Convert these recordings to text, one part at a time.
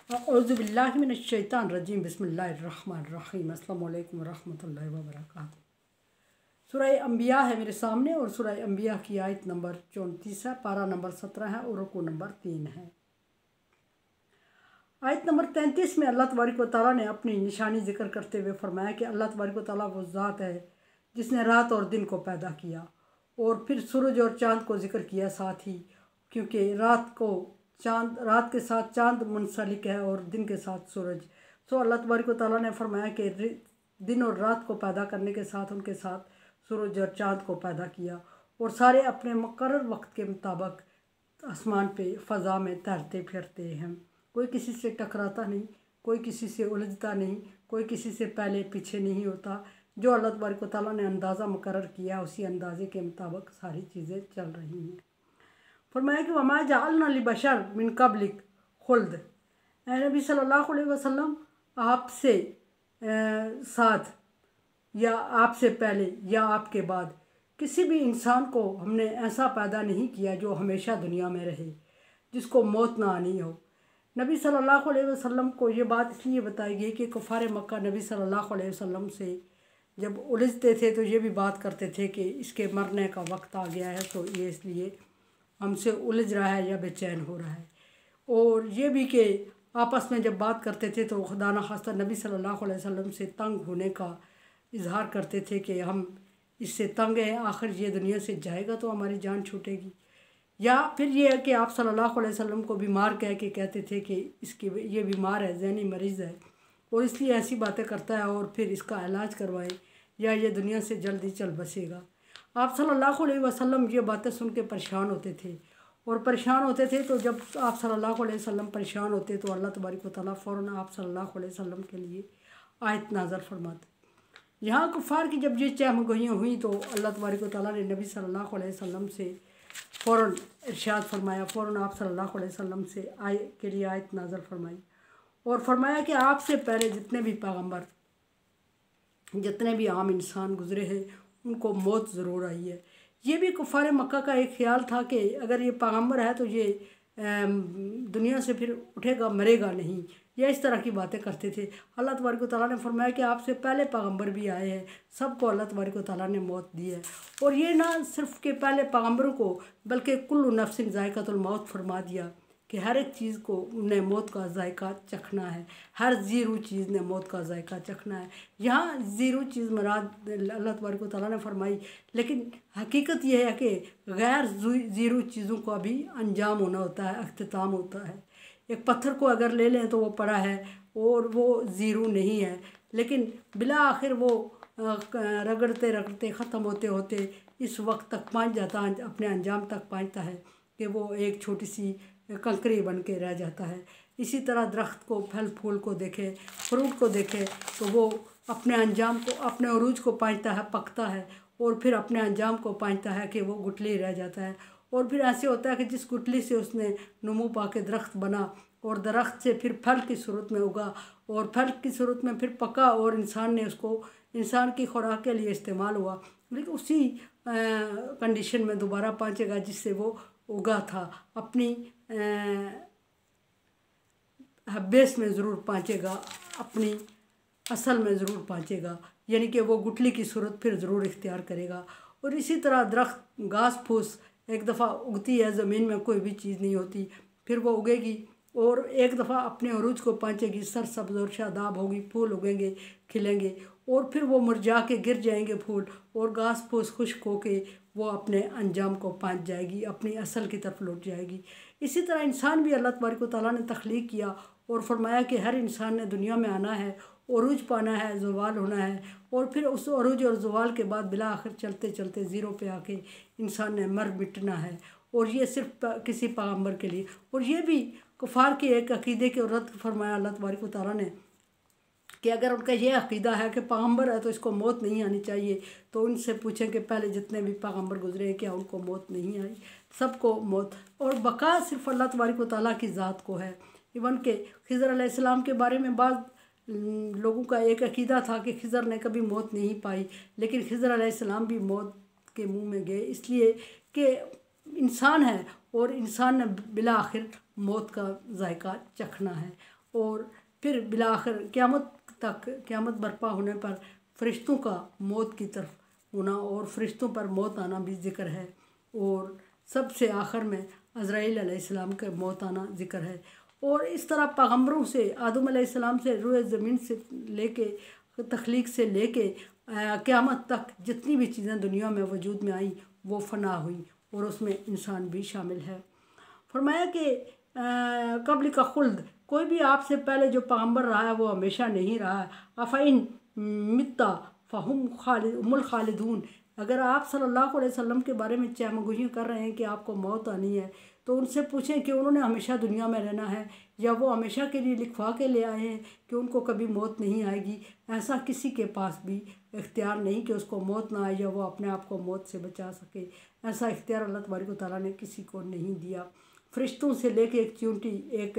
औज़ुबिल्लाहिमिनश्शैतानिर्रजीम बिस्मिल्लाहिर्रहमानिर्रहीम अस्सलामु अलैकुम वरहमतुल्लाहि वबरकातुहू। सूरह अंबिया है मेरे सामने और सूरह अंबिया की आयत नंबर 34 है, पारा नंबर 17 है और रुकू नंबर 3 है। आयत नंबर 33 में अल्लाह तबारक व तआला ने अपनी निशानी जिक्र करते हुए फरमाया कि अल्लाह तबारक व तआला वो ज़ात है जिसने रात और दिन को पैदा किया, और फिर सूरज और चाँद को जिक्र किया साथ ही, क्योंकि रात के साथ चाँद मुंसलिक है और दिन के साथ सूरज। सो अल्लाह तबारक व तआला ने फरमाया कि दिन और रात को पैदा करने के साथ उनके साथ सूरज और चाँद को पैदा किया, और सारे अपने मुकर्रर वक्त के मुताबिक आसमान पे फ़ज़ा में तैरते फिरते हैं। कोई किसी से टकराता नहीं, कोई किसी से उलझता नहीं, कोई किसी से पहले पीछे नहीं होता। जो अल्लाह तबारक व तआला ने अंदाज़ा मुकर्रर किया उसी अंदाज़े के मुताबिक सारी चीज़ें चल रही हैं। फरमाया कि वमा जअलना लिबशर मिन क़ब्लिक खुल्द, ए नबी सल्लल्लाहु अलैहि वसल्लम आपसे साथ या आपसे पहले या आपके बाद किसी भी इंसान को हमने ऐसा पैदा नहीं किया जो हमेशा दुनिया में रहे, जिसको मौत ना आनी हो। नबी सल्लल्लाहु अलैहि वसल्लम को ये बात इसलिए बताई गई कि कुफ़ार मक्का नबी सल्लल्लाहु अलैहि वसल्लम से जब उलझते थे तो ये भी बात करते थे कि इसके मरने का वक्त आ गया है, तो ये इसलिए हमसे उलझ रहा है या बेचैन हो रहा है। और ये भी कि आपस में जब बात करते थे तो खुदा न खास्ता नबी सल्लल्लाहु अलैहि वसल्लम से तंग होने का इजहार करते थे कि हम इससे तंग हैं, आखिर ये दुनिया से जाएगा तो हमारी जान छूटेगी। या फिर ये है कि आप सल्लल्लाहु अलैहि वसल्लम को बीमार कह के कहते थे कि इसकी ये बीमार है, ज़हनी मरीज़ है और इसलिए ऐसी बातें करता है, और फिर इसका इलाज करवाएं या ये दुनिया से जल्दी चल बसेगा। आप सल्लल्लाहु अलैहि वसल्लम ये बातें सुन के परेशान होते थे, और परेशान होते थे तो जब आप सल्लल्लाहु अलैहि वसल्लम परेशान होते तो अल्लाह तबारक व तआला फ़ौरन आप सल्लल्लाहु अलैहि वसल्लम के लिए आयत नाज़िल फरमाते। यहाँ कुफ़ार की जब ये चहमगोइयाँ हुई तो अल्लाह तबारक व तआला ने नबी सल्लल्लाहु अलैहि वसल्लम से फ़ौरन इरशाद फरमाया, फ़ौरन आप सल्लल्लाहु अलैहि वसल्लम से के लिए आयत नाज़िल फरमाई और फरमाया कि आपसे पहले जितने भी पैगम्बर, जितने भी आम इंसान गुज़रे हैं उनको मौत ज़रूर आई है। ये भी कुफ़ार मक्का का एक ख्याल था कि अगर ये पैगम्बर है तो ये दुनिया से फिर उठेगा, मरेगा नहीं, या इस तरह की बातें करते थे। अल्लाह तबारक व तआला ने फरमाया कि आपसे पहले पैगम्बर भी आए हैं, सबको अल्लाह तबारक व तआला ने मौत दी है। और ये ना सिर्फ़ के पहले पैगम्बरों को बल्कि कुल्लु नफ्सिन ज़ायक़तुल मौत फरमा दिया कि हर एक चीज़ को ने मौत का जायका चखना है, हर ज़ीरो चीज़ ने मौत का जायका चखना है। यहाँ ज़ीरो चीज़ मुराद अल्लाह तबारक व तआला ने फरमाई, लेकिन हकीकत यह है कि गैर ज़ीरो चीज़ों का भी अंजाम होना होता है, अख्तिताम होता है। एक पत्थर को अगर ले लें तो वो पड़ा है और वो ज़ीरो नहीं है, लेकिन बिला आखिर वो रगड़ते रगड़ते ख़त्म होते होते इस वक्त तक पहुँच जाता है, अपने अंजाम तक पहुँचता है कि वो एक छोटी सी कंकरी बन के रह जाता है। इसी तरह दरख्त को, फल फूल को देखे, फ्रूट को देखे तो वो अपने अंजाम को, अपने अरूज को पहुँचता है, पकता है और फिर अपने अंजाम को पहुँचता है कि वो गुठली रह जाता है। और फिर ऐसे होता है कि जिस गुठली से उसने नमू पा के दरख्त बना और दरख्त से फिर फल की सूरत में उगा और फल की सूरत में फिर पका और इंसान ने उसको इंसान की खुराक के लिए इस्तेमाल हुआ, लेकिन उसी कंडीशन में दोबारा पहुँचेगा जिससे वो उगा था, अपनी बेस में ज़रूर पहुँचेगा, अपनी असल में ज़रूर पहुँचेगा, यानी कि वो गुठली की सूरत फिर ज़रूर इख्तियार करेगा। और इसी तरह दरख्त, घास फूस एक दफ़ा उगती है, ज़मीन में कोई भी चीज़ नहीं होती, फिर वो उगेगी और एक दफ़ा अपने अरूज को पहुँचेगी, सरसब्ज़ और शादाब होगी, फूल उगेंगे, खिलेंगे और फिर वो मुरझा के गिर जाएंगे फूल और घास फूस खुश्क होके वो अपने अंजाम को पहुँच जाएगी, अपनी असल की तरफ लौट जाएगी। इसी तरह इंसान भी अल्लाह तबारक व तआला ने तख्लीक किया और फरमाया कि हर इंसान ने दुनिया में आना है, अरूज पाना है, ज़वाल होना है और फिर उस अरूज और ज़वाल के बाद बिला आखिर चलते चलते ज़ीरो पे आके इंसान ने मर मिटना है, और ये सिर्फ किसी पैगम्बर के लिए। और ये भी कुफ़ार के एक अक़ीदे के रद्द फरमाया अल्लाह तबारक व तआला ने कि अगर उनका ये अक़ीदा है कि पैगम्बर है तो इसको मौत नहीं आनी चाहिए, तो उनसे पूछें कि पहले जितने भी पैगम्बर गुजरे हैं क्या उनको मौत नहीं आई? सबको मौत और बका सिर्फ अल्लाह तबारक व तआला की ज़ात को है। इवन के खिज़र अलैहिस्सलाम के बारे में बाद लोगों का एक अक़ीदा था कि खिज़र ने कभी मौत नहीं पाई, लेकिन खिज़र अलैहिस्सलाम भी मौत के मुँह में गए, इसलिए कि इंसान है और इंसान ने बिला आखिर मौत का जायका चखना है। और फिर बिलाखिर क़यामत तक, क़यामत बर्पा होने पर फ़रिश्तों का मौत की तरफ होना और फ़रिश्तों पर मौत आना भी ज़िक्र है। और सबसे आखिर में अज़राइल अलैहिस्सलाम का मौत आना ज़िक्र है। और इस तरह पैगम्बरों से, आदम अलैहिस्सलाम से रूए ज़मीन से लेके तख्लीक से लेके क़यामत तक जितनी भी चीज़ें दुनिया में वजूद में आई वो फ़ना हुई और उसमें इंसान भी शामिल है। फरमाया कि कब्ल का खुल्द, कोई भी आपसे पहले जो पैगम्बर रहा है वो हमेशा नहीं रहा है। अफ़इन मित्ता फ़हुमुल खालिदून, अगर आप सल्लल्लाहु अलैहि वसल्लम के बारे में चहमगोशियाँ कर रहे हैं कि आपको मौत आनी है, तो उनसे पूछें कि उन्होंने हमेशा दुनिया में रहना है या वो हमेशा के लिए लिखवा के ले आए हैं कि उनको कभी मौत नहीं आएगी। ऐसा किसी के पास भी इख्तियार नहीं कि उसको मौत ना आए या वो अपने आप को मौत से बचा सके। ऐसा इख्तियार अल्लाह तबारक व तआला ने किसी को नहीं दिया। फ़रिश्तों से लेके एक चींटी, एक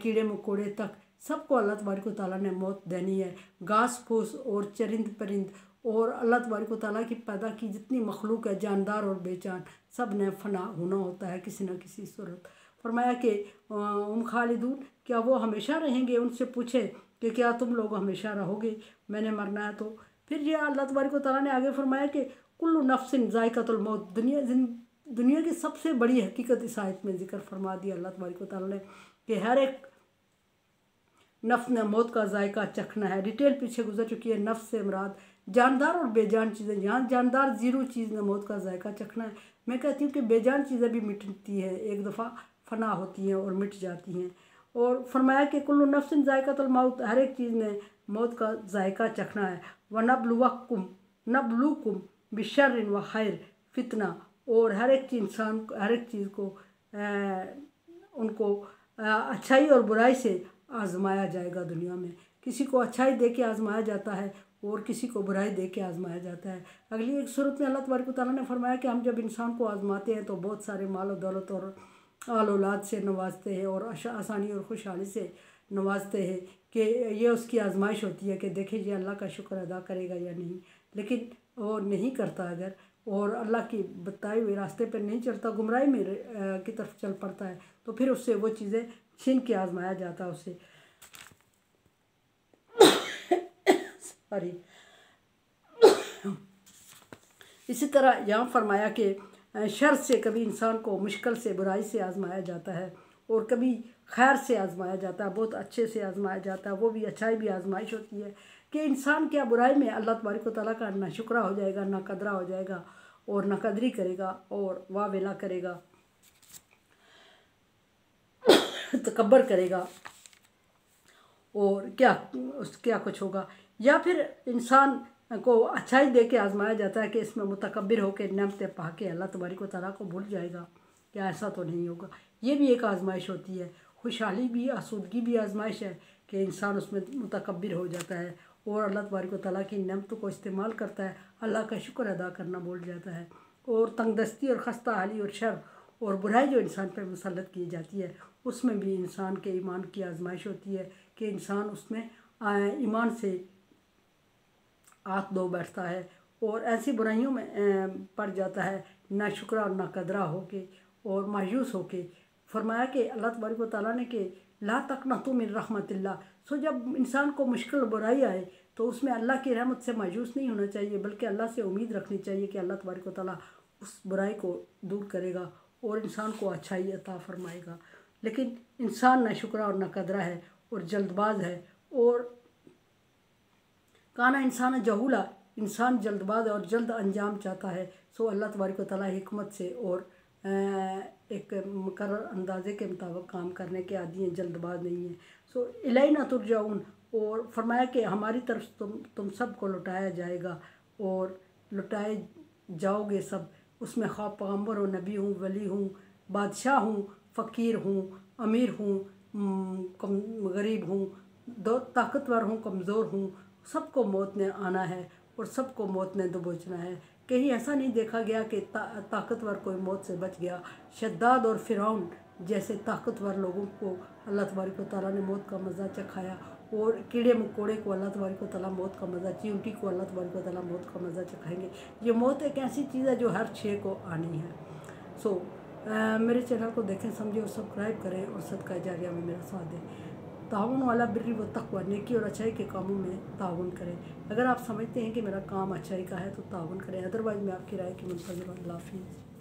कीड़े मकोड़े तक सबको अल्लाह तबारक व तआला ने मौत देनी है। घास फूस और चरिंद परिंद और अल्लाह तबारक व तआला की पैदा की जितनी मखलूक है, जानदार और बेजान, सब ने फ़ना होना होता है किसी न किसी सूरत। फरमाया कि खालिदून, क्या वो हमेशा रहेंगे? उनसे पूछे कि क्या तुम लोग हमेशा रहोगे, मैंने मरना है तो। फिर ये अल्लाह तबारक व तआला ने आगे फरमाया कि कुल्लु नफ्सिन ज़ायक़तुल मौत, दुनिया की सबसे बड़ी हकीकत इस आयत में ज़िक्र फरमा दिया अल्लाह तबारक व तआला ने कि हर एक नफ्स ने मौत का जायका चखना है। डिटेल पीछे गुजर चुकी है। नफ्स से मुराद जानदार और बेजान चीज़ें, यहाँ जानदार ज़ीरो चीज़ ने मौत का जायका चखना है। मैं कहती हूँ कि बेजान चीज़ें भी मिटती हैं, एक दफ़ा फ़ना होती हैं और मिट जाती हैं। और फरमाया कि कुल्लु नफ्सिन ज़ायक़तुल मौत, हर एक चीज़ ने मौत का जायका चखना है। व नबलुकुम बिशर्रिन व खैर फितना, और हर एक इंसान, हर एक चीज़ को उनको अच्छाई और बुराई से आजमाया जाएगा। दुनिया में किसी को अच्छाई दे के आजमाया जाता है और किसी को बुराई दे के आजमाया जाता है। अगली एक सूरत में अल्लाह तबारक व तआला ने फरमाया कि हम जब इंसान को आजमाते हैं तो बहुत सारे माल और दौलत और आल औलाद से नवाजते हैं और आसानी और खुशहाली से नवाजते हैं कि ये उसकी आजमाइश होती है कि देखें ये अल्लाह का शुक्र अदा करेगा या नहीं। लेकिन वो नहीं करता अगर, और अल्लाह की बताए हुए रास्ते पर नहीं चलता, गुमराही में की तरफ चल पड़ता है, तो फिर उससे वो चीज़ें छीन के आजमाया जाता है उससे। सॉरी। इसी तरह यहाँ फरमाया कि शर से कभी इंसान को मुश्किल से, बुराई से आजमाया जाता है और कभी खैर से आजमाया जाता है, बहुत अच्छे से आजमाया जाता है। वो भी अच्छाई भी आजमाइश होती है कि इंसान क्या बुराई में अल्लाह तबारक व तआला का ना शुक्रा हो जाएगा, ना कदरा हो जाएगा और ना कदरी करेगा और वाह वेला करेगा, तकब्बर करेगा और क्या कुछ होगा। या फिर इंसान को अच्छाई दे के आजमाया जाता है कि इसमें मुतकब्बिर होकर नेमतें पा के अल्लाह तबारक व तआला को भूल जाएगा, क्या ऐसा तो नहीं होगा। ये भी एक आजमाइश होती है। खुशहाली भी, आसूदगी भी आजमाइश है कि इंसान उसमें मुतकब्बिर हो जाता है और अल्लाह तबारक व तआला की नेमतों को इस्तेमाल करता है, अल्लाह का शुक्र अदा करना भूल जाता है। और तंगदस्ती और खस्ता हाली और शर और बुराई जो इंसान पर मुसल्लत की जाती है, उसमें भी इंसान के ईमान की आजमाइश होती है कि इंसान उसमें ईमान से हाथ धो बैठता है और ऐसी बुराइयों में पड़ जाता है, ना शुक्रा और ना कदरा होके और मायूस होके। फरमाया कि अल्लाह तबारक व तआला ने कि ला तक़नतू मिन रहमतिल्लाह, सो जब इंसान को मुश्किल बुराई आए तो उसमें अल्लाह की रहमत से मायूस नहीं होना चाहिए, बल्कि अल्लाह से उम्मीद रखनी चाहिए कि अल्लाह तबारक व तआला उस बुराई को दूर करेगा और इंसान को अच्छाई अता फरमाएगा। लेकिन इंसान ना शुक्रा और ना कदरा है और जल्दबाज है। और काना इंसान जहूला, इंसान जल्दबाज और जल्द अंजाम चाहता है। सो अल्लाह तबारक व तआला हिकमत से और एक मुकर्रर अंदाजे के मुताबिक काम करने के आदी हैं, जल्दबाज नहीं है। सो इलैना तुरजाऊन, और फरमाया कि हमारी तरफ तुम सब को लौटाया जाएगा और लौटाए जाओगे सब। उसमें खा पैगम्बर हूँ, नबी हूँ, वली हूँ, बादशाह हूँ, फ़कीर हूँ, अमीर हूँ, गरीब हूँ, ताकतवर हूँ, कमज़ोर हूँ, सबको मौत ने आना है और सबको मौत ने दबोचना है। कहीं ऐसा नहीं देखा गया कि ताकतवर कोई मौत से बच गया। शद्दाद और फ़िरौन जैसे ताकतवर लोगों को अल्लाह तबारक व तआला ने मौत का मज़ा चखाया और कीड़े मकोड़े को अल्लाह तबारक व तआला मौत का मज़ा, चींटी को अल्लाह तबारक व तआला मौत का मज़ा चखाएंगे। ये मौत एक ऐसी चीज़ है जो हर छः को आनी है। सो मेरे चैनल को देखें, समझें और सब्सक्राइब करें और सदका जारिया में मेरा साथ दें। ताउन वाला बिर्री व तक़वा, नेकी और अच्छाई के कामों में ताउन करें। अगर आप समझते हैं कि मेरा काम अच्छाई का है तो ताउन करें, अदरवाइज़ मैं आपकी राय की मुंतज़िर हूँ। अल्लाह हाफ़िज़।